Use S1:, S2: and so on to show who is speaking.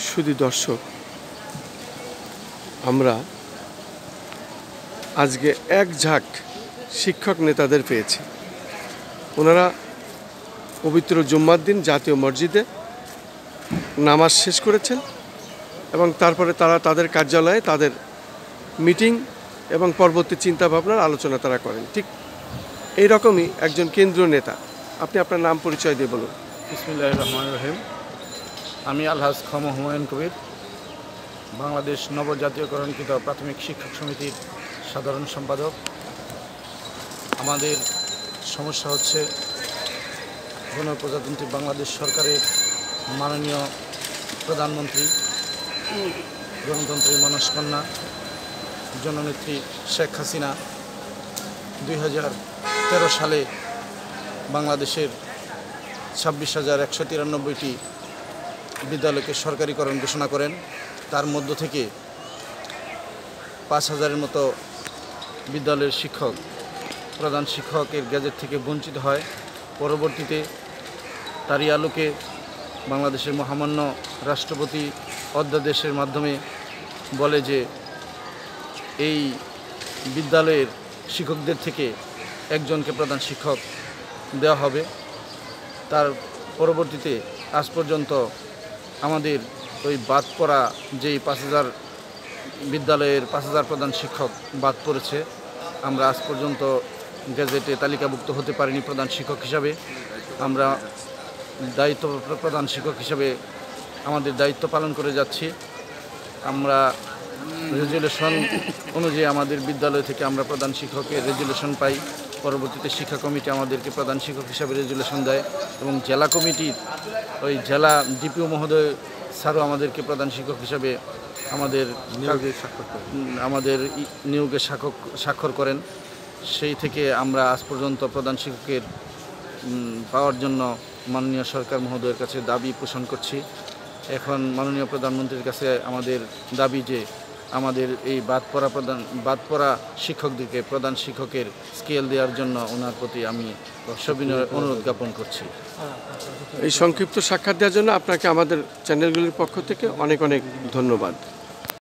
S1: সুধী দর্শক, আমরা আজকে এক ঝাঁক শিক্ষক নেতাদের পেয়েছি। ওনারা পবিত্র জুম্মার দিন জাতীয় মসজিদে নামাজ শেষ করেছেন এবং তারপরে তারা তাদের কার্যালয়ে তাদের মিটিং এবং পরবর্তী চিন্তাভাবনার আলোচনা তারা করেন। ঠিক এই রকমই একজন কেন্দ্রীয় নেতা। আপনি আপনার নাম পরিচয় দিয়ে বলুন।
S2: বিসমিল্লাহির রহমানির রহিম। আমি আলহাজ খ ম হুমায়ুন কবির, বাংলাদেশ নবজাতীয়করণকৃত প্রাথমিক শিক্ষক সমিতির সাধারণ সম্পাদক। আমাদের সমস্যা হচ্ছে গণপ্রজাতন্ত্রী বাংলাদেশ সরকারের মাননীয় প্রধানমন্ত্রী, গণতন্ত্রের মানসকন্যা জননেত্রী শেখ হাসিনা 2013 সালে বাংলাদেশের 26,193টি বিদ্যালয়কে সরকারিকরণ ঘোষণা করেন। তার মধ্য থেকে 5,000-এর মতো বিদ্যালয়ের শিক্ষক প্রধান শিক্ষকের গেজেট থেকে বঞ্চিত হয়। পরবর্তীতে তারই আলোকে বাংলাদেশের মহামান্য রাষ্ট্রপতি অধ্যাদেশের মাধ্যমে বলে যে এই বিদ্যালয়ের শিক্ষকদের থেকে একজনকে প্রধান শিক্ষক দেওয়া হবে। তার পরবর্তীতে আজ পর্যন্ত আমাদের ওই বাদ পড়া যেই 5,000 বিদ্যালয়ের 5,000 প্রধান শিক্ষক বাদ পড়েছে। আমরা আজ পর্যন্ত গেজেটে তালিকাভুক্ত হতে পারিনি প্রধান শিক্ষক হিসাবে। আমরা প্রধান শিক্ষক হিসাবে আমাদের দায়িত্ব পালন করে যাচ্ছি। আমরা রেজুলেশন অনুযায়ী আমাদের বিদ্যালয় থেকে আমরা প্রধান শিক্ষকের রেজুলেশন পাই। পরবর্তীতে শিক্ষা কমিটি আমাদেরকে প্রধান শিক্ষক হিসাবে রেজুলেশন দেয় এবং জেলা কমিটির ওই জেলা ডিপিও মহোদয় স্যারও আমাদেরকে প্রধান শিক্ষক হিসাবে আমাদের নিয়োগে স্বাক্ষর করেন। সেই থেকে আমরা আজ পর্যন্ত প্রধান শিক্ষকের পাওয়ার জন্য মাননীয় সরকার মহোদয়ের কাছে দাবি পোষণ করছি। এখন মাননীয় প্রধানমন্ত্রীর কাছে আমাদের দাবি যে আমাদের এই বাদ পড়া শিক্ষকদেরকে প্রধান শিক্ষকের স্কেল দেওয়ার জন্য ওনার প্রতি আমি সবিনয় অনুরোধ জ্ঞাপন করছি।
S1: এই সংক্ষিপ্ত সাক্ষাৎ দেওয়ার জন্য আপনাকে আমাদের চ্যানেলগুলির পক্ষ থেকে অনেক অনেক ধন্যবাদ।